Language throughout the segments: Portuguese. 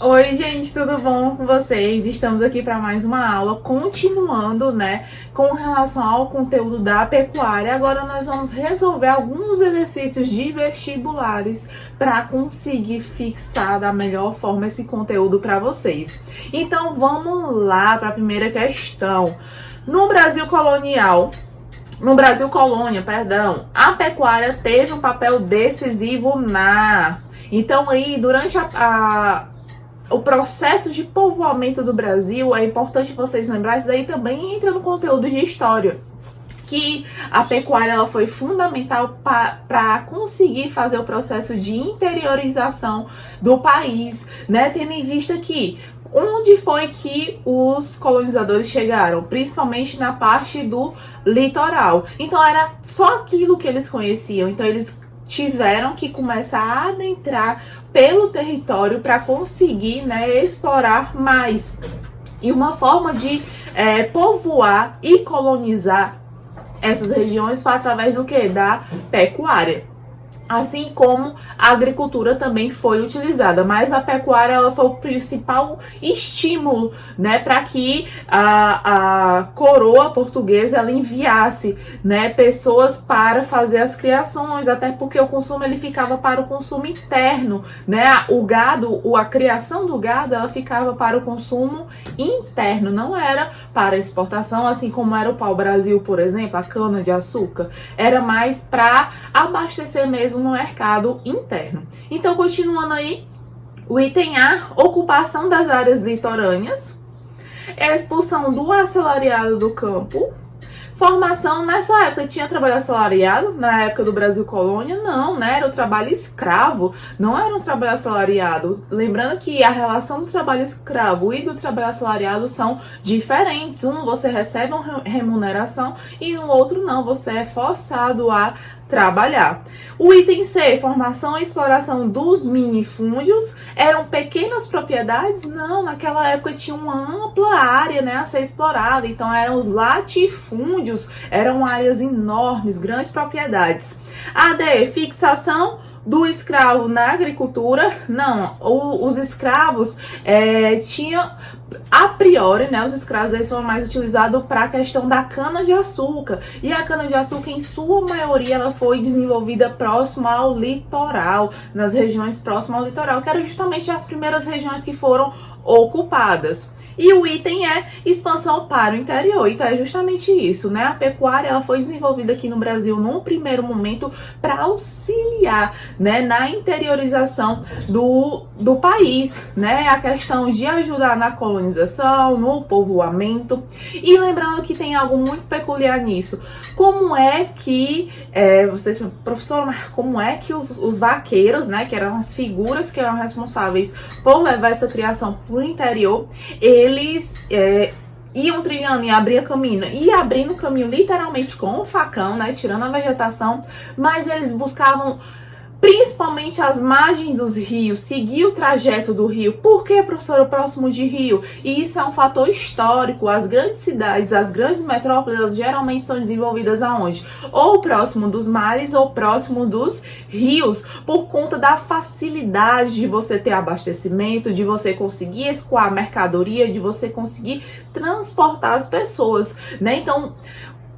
Oi, gente, tudo bom com vocês? Estamos aqui para mais uma aula, continuando, com relação ao conteúdo da pecuária. Agora nós vamos resolver alguns exercícios de vestibulares para conseguir fixar da melhor forma esse conteúdo para vocês. Então, vamos lá para a primeira questão. No Brasil colônia, a pecuária teve um papel decisivo Então, aí, durante o processo de povoamento do Brasil, é importante vocês lembrarem, isso daí também entra no conteúdo de história, que a pecuária ela foi fundamental para conseguir fazer o processo de interiorização do país, tendo em vista que onde foi que os colonizadores chegaram? Principalmente na parte do litoral. Então era só aquilo que eles conheciam, então eles tiveram que começar a adentrar pelo território para conseguir explorar mais. E uma forma de povoar e colonizar essas regiões foi através do que? Da pecuária. Assim como a agricultura também foi utilizada, mas a pecuária ela foi o principal estímulo, para que a coroa portuguesa ela enviasse, pessoas para fazer as criações, até porque o consumo ele ficava para o consumo interno, O gado, a criação do gado, ela ficava para o consumo interno, não era para exportação, assim como era o pau-brasil, por exemplo, a cana-de-açúcar, era mais para abastecer mesmo no mercado interno. Então, continuando aí, o item A, ocupação das áreas litorâneas, expulsão do assalariado do campo, formação. Nessa época tinha trabalho assalariado, na época do Brasil colônia, não, era o trabalho escravo, não era um trabalho assalariado. Lembrando que a relação do trabalho escravo e do trabalho assalariado são diferentes. Um você recebe uma remuneração e no outro não, você é forçado a trabalhar. O item C, formação e exploração dos minifúndios. Eram pequenas propriedades? Não, naquela época tinha uma ampla área a ser explorada, então eram os latifúndios, eram áreas enormes, grandes propriedades. A D, fixação do escravo na agricultura. Não, os escravos tinham a priori, os escravos eles foram mais utilizados para a questão da cana-de-açúcar, e a cana-de-açúcar em sua maioria ela foi desenvolvida próximo ao litoral, nas regiões próximas ao litoral, que eram justamente as primeiras regiões que foram ocupadas. E o item é expansão para o interior, então é justamente isso, A pecuária ela foi desenvolvida aqui no Brasil num primeiro momento para auxiliar, na interiorização do país, A questão de ajudar na colonização, no povoamento. E lembrando que tem algo muito peculiar nisso. Como é que, professor, mas como é que os vaqueiros, que eram as figuras que eram responsáveis por levar essa criação para o interior, eles iam trilhando e abrindo caminho literalmente com o facão, tirando a vegetação, mas eles buscavam principalmente as margens dos rios, seguir o trajeto do rio. Por que, professora, próximo de rio? E isso é um fator histórico. As grandes cidades, as grandes metrópoles, elas geralmente são desenvolvidas aonde? Ou próximo dos mares ou próximo dos rios, por conta da facilidade de você ter abastecimento, de você conseguir escoar mercadoria, de você conseguir transportar as pessoas, Então,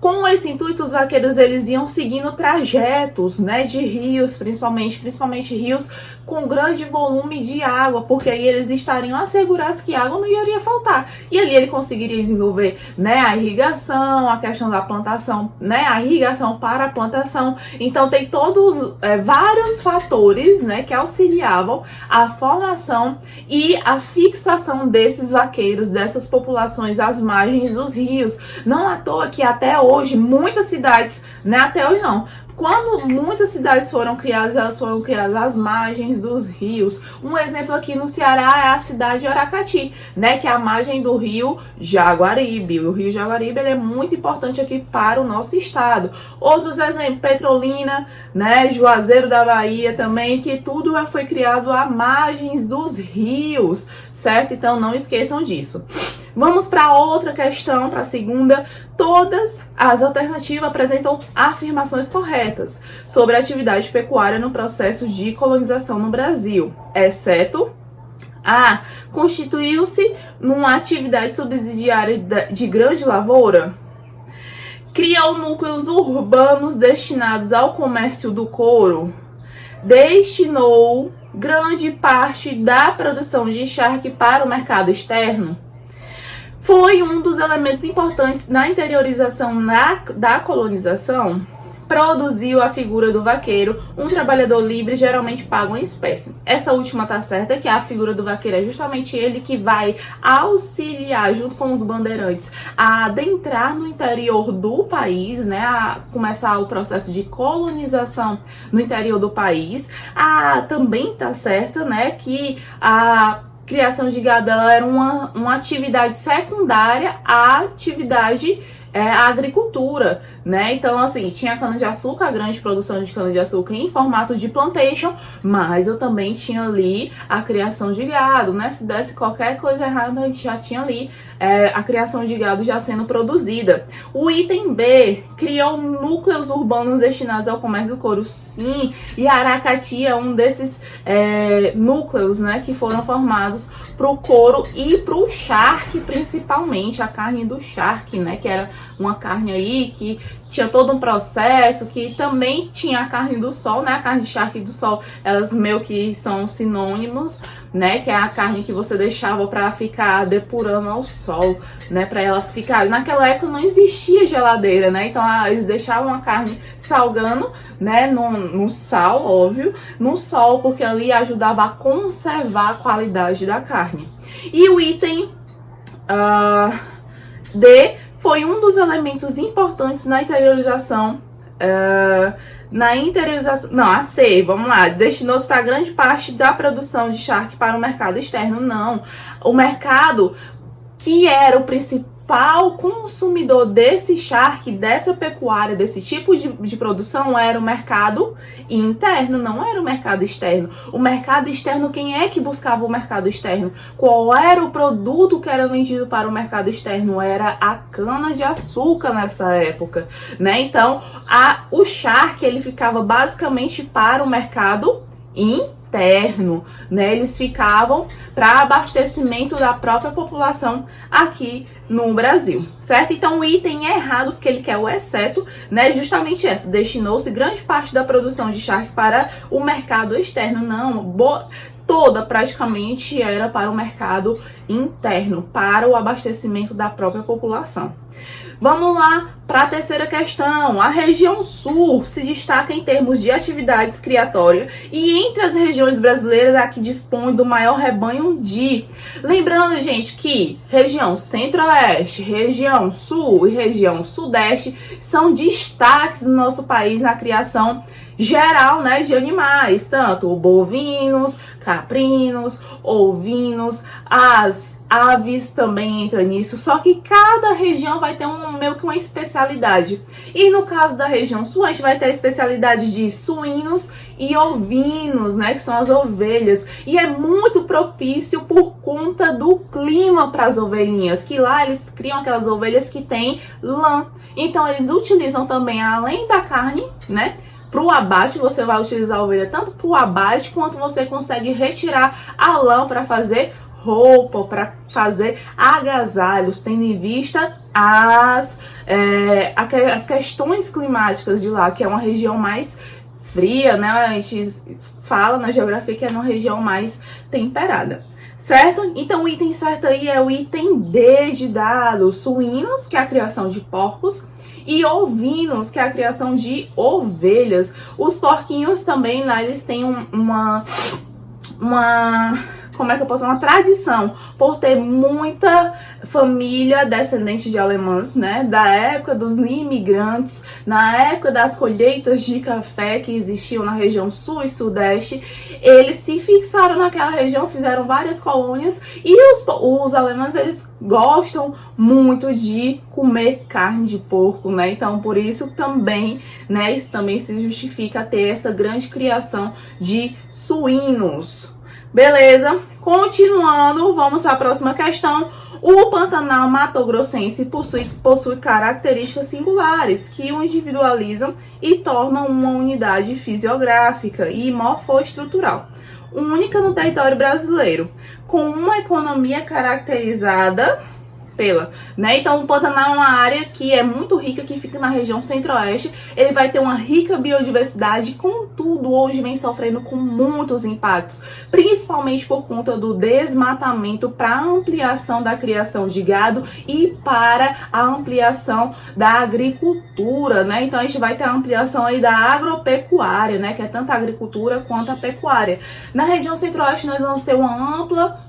com esse intuito, os vaqueiros eles iam seguindo trajetos, de rios, principalmente rios com grande volume de água, porque aí eles estariam assegurados que água não iria faltar. E ali ele conseguiria desenvolver, a irrigação, a questão da plantação, a irrigação para a plantação. Então tem todos vários fatores, que auxiliavam a formação e a fixação desses vaqueiros, dessas populações às margens dos rios. Não à toa que até hoje muitas cidades, até hoje não, quando muitas cidades foram criadas, elas foram criadas às margens dos rios. Um exemplo aqui no Ceará é a cidade de Aracati, que é a margem do rio Jaguaribe. O rio Jaguaribe ele é muito importante aqui para o nosso estado. Outros exemplos, Petrolina, Juazeiro da Bahia também, que tudo foi criado à margens dos rios, certo? Então não esqueçam disso. Vamos para outra questão, para a segunda. Todas as alternativas apresentam afirmações corretas sobre a atividade pecuária no processo de colonização no Brasil, exceto Constituiu-se numa atividade subsidiária de grande lavoura. Criou núcleos urbanos destinados ao comércio do couro. Destinou grande parte da produção de charque para o mercado externo. Foi um dos elementos importantes na interiorização da colonização. Produziu a figura do vaqueiro, um trabalhador livre, geralmente pago em espécie. Essa última tá certa, que a figura do vaqueiro é justamente ele que vai auxiliar, junto com os bandeirantes, a adentrar no interior do país, né, a começar o processo de colonização no interior do país. Também tá certa, né, que a criação de gado era uma atividade secundária à atividade a agricultura, né? Então, assim, tinha cana-de-açúcar, a grande produção de cana-de-açúcar em formato de plantation, mas eu também tinha ali a criação de gado, né? Se desse qualquer coisa errada, a gente já tinha ali a criação de gado já sendo produzida. O item B, criou núcleos urbanos destinados ao comércio do couro. Sim, e Aracati é um desses núcleos, né, que foram formados para o couro e para o charque, principalmente, a carne do charque, né, que era uma carne aí que tinha todo um processo, que também tinha a carne do sol, né? A carne de charque e do sol, elas meio que são sinônimos, né? Que é a carne que você deixava para ficar depurando ao sol, né? Para ela ficar... Naquela época não existia geladeira, né? Então eles deixavam a carne salgando, né? No sal, óbvio, no sol, porque ali ajudava a conservar a qualidade da carne. E o item D foi um dos elementos importantes na interiorização. A C, vamos lá, destinou-se para grande parte da produção de charque para o mercado externo. Não, o mercado que era o principal consumidor desse charque, dessa pecuária, desse tipo de produção, era o mercado interno, não era o mercado externo. O mercado externo, quem é que buscava o mercado externo? Qual era o produto que era vendido para o mercado externo? Era a cana-de-açúcar nessa época, né? Então, o charque, ele ficava basicamente para o mercado interno, né? Eles ficavam para abastecimento da própria população aqui no Brasil, certo? Então o item é errado porque ele quer o exceto, né? Justamente essa, destinou-se grande parte da produção de charque para o mercado externo. Não, toda praticamente era para o mercado interno, para o abastecimento da própria população. Vamos lá para a terceira questão. A região sul se destaca em termos de atividades criatórias e entre as regiões brasileiras a que dispõe do maior rebanho de... Lembrando, gente, que região centro-oeste, região sul e região sudeste são destaques do nosso país na criação geral, né, de animais, tanto bovinos, caprinos, ovinos, as aves também entram nisso, só que cada região vai ter meio que uma especialidade. E no caso da região sul, a gente vai ter a especialidade de suínos e ovinos, né, que são as ovelhas. E é muito propício por conta do clima para as ovelhinhas, que lá eles criam aquelas ovelhas que têm lã. Então eles utilizam também, além da carne, né, para o abate, você vai utilizar a ovelha tanto para o abate, quanto você consegue retirar a lã para fazer roupa, para fazer agasalhos, tendo em vista as questões climáticas de lá, que é uma região mais fria, né? A gente fala na geografia que é uma região mais temperada. Certo? Então o item certo aí é o item D de dados, suínos, que é a criação de porcos, e ovinos, que é a criação de ovelhas. Os porquinhos também lá eles têm como é que eu posso falar? Uma tradição por ter muita família descendente de alemães, né? Da época dos imigrantes, na época das colheitas de café que existiam na região sul e sudeste, eles se fixaram naquela região, fizeram várias colônias e os alemães, eles gostam muito de comer carne de porco, né? Então, por isso também, né? Isso também se justifica ter essa grande criação de suínos. Beleza, continuando, vamos para a próxima questão. O Pantanal Mato-Grossense possui características singulares que o individualizam e tornam uma unidade fisiográfica e morfoestrutural. única no território brasileiro, com uma economia caracterizada pela, né? Então, o Pantanal é uma área que é muito rica, que fica na região centro-oeste. Ele vai ter uma rica biodiversidade, contudo, hoje vem sofrendo com muitos impactos, principalmente por conta do desmatamento para ampliação da criação de gado e para a ampliação da agricultura, né? Então, a gente vai ter a ampliação aí da agropecuária, né? Que é tanto a agricultura quanto a pecuária. Na região centro-oeste, nós vamos ter uma ampla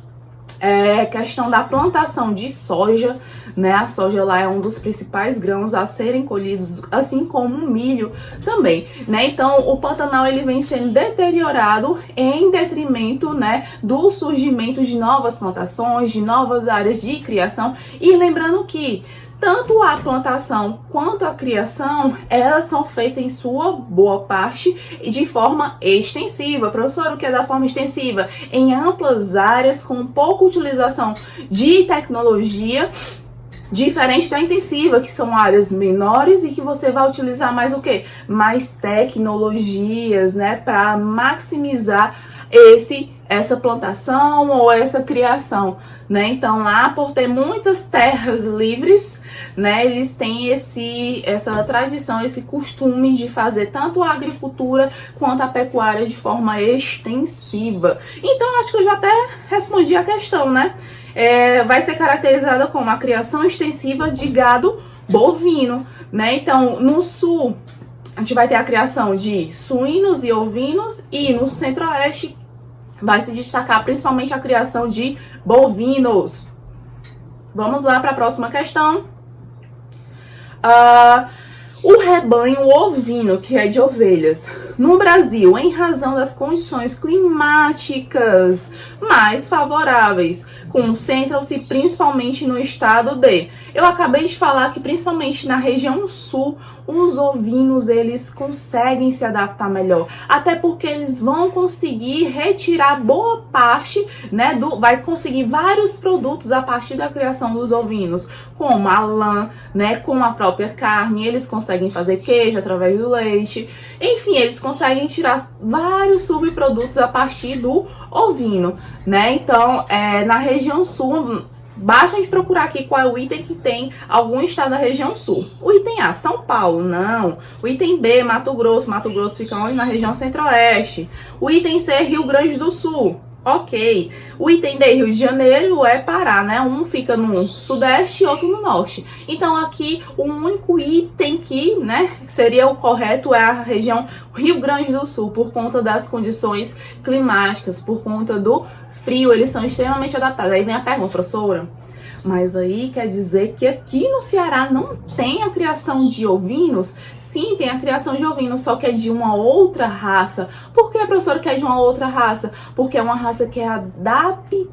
questão da plantação de soja, né? A soja lá é um dos principais grãos a serem colhidos, assim como o milho também, né? Então, o Pantanal ele vem sendo deteriorado em detrimento, né, do surgimento de novas plantações, de novas áreas de criação. E lembrando que tanto a plantação quanto a criação, elas são feitas em sua boa parte de forma extensiva. Professor, o que é da forma extensiva? Em amplas áreas, com pouca utilização de tecnologia, diferente da intensiva, que são áreas menores e que você vai utilizar mais o quê? Mais tecnologias, né, para maximizar essa plantação ou essa criação, né? Então, lá por ter muitas terras livres, né, eles têm essa tradição, esse costume de fazer tanto a agricultura quanto a pecuária de forma extensiva. Então, acho que eu já até respondi a questão, né? Vai ser caracterizada como a criação extensiva de gado bovino, né? Então, no sul, a gente vai ter a criação de suínos e ovinos, e no centro-oeste vai se destacar principalmente a criação de bovinos. Vamos lá para a próxima questão. O rebanho ovino, que é de ovelhas, no Brasil, em razão das condições climáticas mais favoráveis, concentram-se principalmente no estado de... Eu acabei de falar que principalmente na região sul, os ovinos, eles conseguem se adaptar melhor. Até porque eles vão conseguir retirar boa parte, né, vai conseguir vários produtos a partir da criação dos ovinos, como a lã, né, com a própria carne, eles conseguem fazer queijo através do leite. Enfim, eles conseguem tirar vários subprodutos a partir do ovino, né? Então, na região sul, basta a gente procurar aqui qual é o item que tem algum estado da região sul. O item A, São Paulo, não. O item B, Mato Grosso. Mato Grosso fica onde? Na região centro-oeste. O item C, Rio Grande do Sul. Ok. O item D, Rio de Janeiro, é Pará, né? Um fica no sudeste e outro no norte. Então, aqui, o único item que, né, seria o correto é a região Rio Grande do Sul, por conta das condições climáticas, por conta do frio, eles são extremamente adaptados. Aí vem a pergunta, professora, mas aí quer dizer que aqui no Ceará não tem a criação de ovinos? Sim, tem a criação de ovinos, só que é de uma outra raça. Por que a professora quer de uma outra raça? Porque é uma raça que é adaptada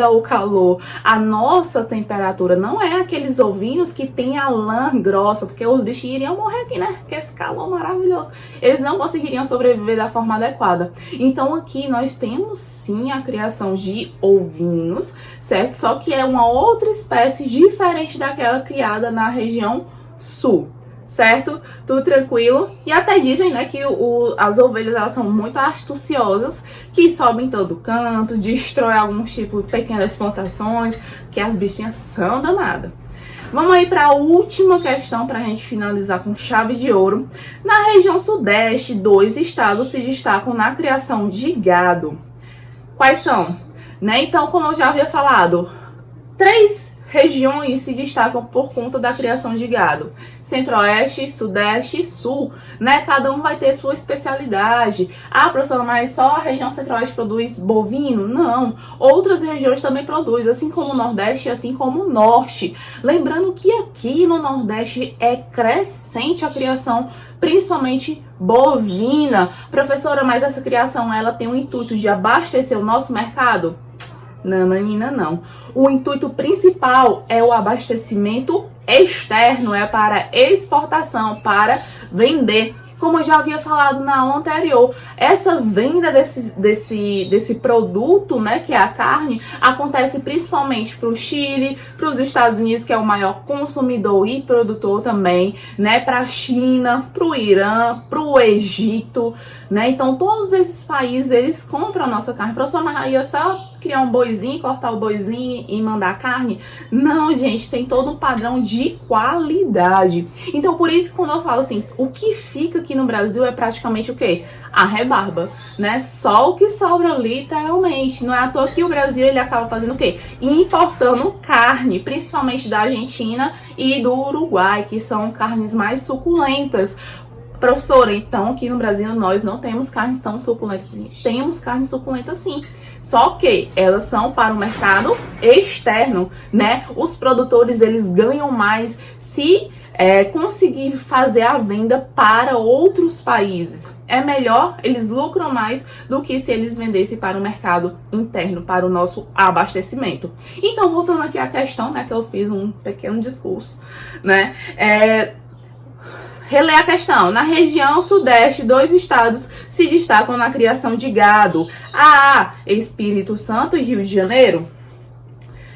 ao calor. A nossa temperatura não é aqueles ovinos que tem a lã grossa, porque os bichos iriam morrer aqui, né? Que esse calor maravilhoso. Eles não conseguiriam sobreviver da forma adequada. Então aqui nós temos sim a criação de ovinos, certo? Só que é uma outra espécie diferente daquela criada na região sul. Certo? Tudo tranquilo. E até dizem, né, que as ovelhas, elas são muito astuciosas, que sobem em todo canto, destrói alguns tipos de pequenas plantações, que as bichinhas são danadas. Vamos aí para a última questão para a gente finalizar com chave de ouro. Na região sudeste, 2 estados se destacam na criação de gado. Quais são? Né? Então, como eu já havia falado, 3 regiões se destacam por conta da criação de gado: centro-oeste, sudeste e sul, né? Cada um vai ter sua especialidade. Ah, professora, mas só a região centro-oeste produz bovino? Não, outras regiões também produzem, assim como o nordeste e assim como o norte. Lembrando que aqui no nordeste é crescente a criação, principalmente bovina. Professora, mas essa criação, ela tem o intuito de abastecer o nosso mercado? Não, menina, não. O intuito principal é o abastecimento externo, é para exportação, para vender. como eu já havia falado na aula anterior, essa venda desse produto, né, que é a carne, acontece principalmente para o Chile, para os Estados Unidos, que é o maior consumidor e produtor também, né, para a China, para o Irã, para o Egito, né? Então todos esses países eles compram a nossa carne. Professor, mas aí é só criar um boizinho, cortar o boizinho e mandar a carne? Não, gente, tem todo um padrão de qualidade. Então por isso que quando eu falo assim, o que fica aqui no Brasil é praticamente o quê? A rebarba, né? Só o que sobra literalmente. Não é à toa que o Brasil ele acaba fazendo o quê? Importando carne, principalmente da Argentina e do Uruguai, que são carnes mais suculentas. Professora, então aqui no Brasil nós não temos carnes tão suculentas assim. Temos carne suculenta sim, só que elas são para o mercado externo, né? Os produtores eles ganham mais se conseguir fazer a venda para outros países. É melhor, eles lucram mais do que se eles vendessem para o mercado interno, para o nosso abastecimento. Então, voltando aqui à questão, né, que eu fiz um pequeno discurso, né? Reler a questão. Na região sudeste, 2 estados se destacam na criação de gado. A. Espírito Santo e Rio de Janeiro.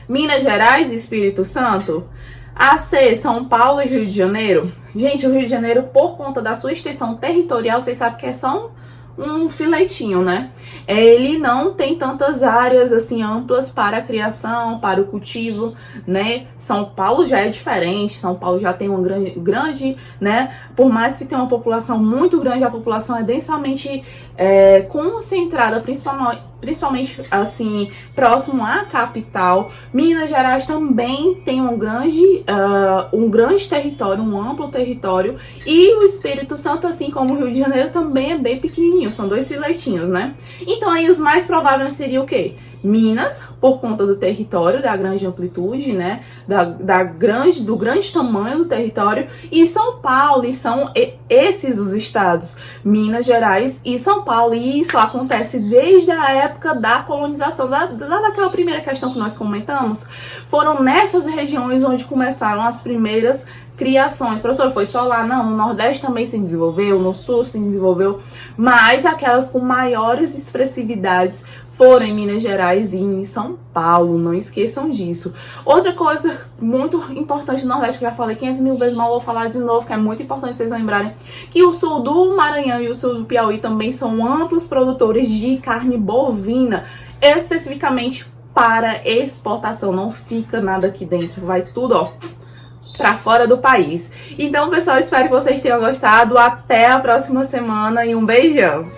Minas Gerais e Espírito Santo. A. C. São Paulo e Rio de Janeiro. Gente, o Rio de Janeiro, por conta da sua extensão territorial, vocês sabem que é só um filetinho, né? Ele não tem tantas áreas assim amplas para a criação, para o cultivo, né? São Paulo já é diferente, São Paulo já tem uma grande, né? Por mais que tenha uma população muito grande, a população é densamente concentrada, principalmente assim, próximo à capital. Minas Gerais também tem um grande território, um amplo território, e o Espírito Santo, assim como o Rio de Janeiro, também é bem pequenininho, são 2 filetinhos, né? Então aí os mais prováveis seria o quê? Minas, por conta do território, da grande amplitude, né, do grande tamanho do território, e São Paulo, e são esses os estados, Minas Gerais e São Paulo, e isso acontece desde a época da colonização, daquela primeira questão que nós comentamos. Foram nessas regiões onde começaram as primeiras criações. Professor, foi só lá? Não, no Nordeste também se desenvolveu, no Sul se desenvolveu, mas aquelas com maiores expressividades foram em Minas Gerais e em São Paulo, não esqueçam disso. Outra coisa muito importante do Nordeste, que eu já falei 500 mil vezes, mas vou falar de novo, que é muito importante vocês lembrarem, que o sul do Maranhão e o sul do Piauí também são amplos produtores de carne bovina, especificamente para exportação. Não fica nada aqui dentro, vai tudo, ó, para fora do país. Então, pessoal, espero que vocês tenham gostado. Até a próxima semana e um beijão!